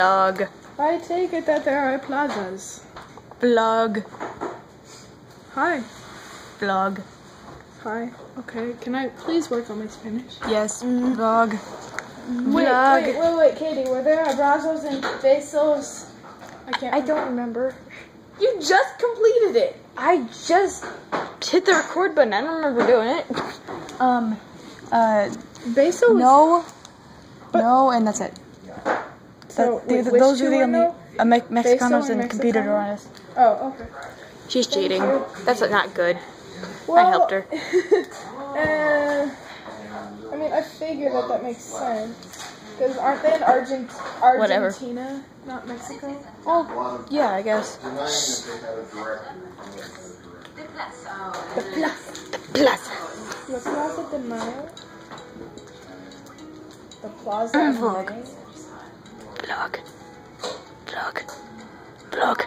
Blog. I take it that there are plazas. Blog. Hi. Blog. Hi. Okay, can I please work on my Spanish? Yes. Blog. Wait, Katie, were there abrazos and besos? I don't remember. You just completed it. I just hit the record button. I don't remember doing it. Beso? No, and that's it. So, Those are the only Mexicanos and computer Mexicano? artists. Oh, okay. She's cheating. you. That's not good. Well, I helped her. I mean, I figure that makes sense. Because aren't they in Whatever. Argentina, not Mexico? Oh, yeah, I guess. The Plaza. La Plaza de Mayo? The Plaza de Vlog. Mayo? Blog.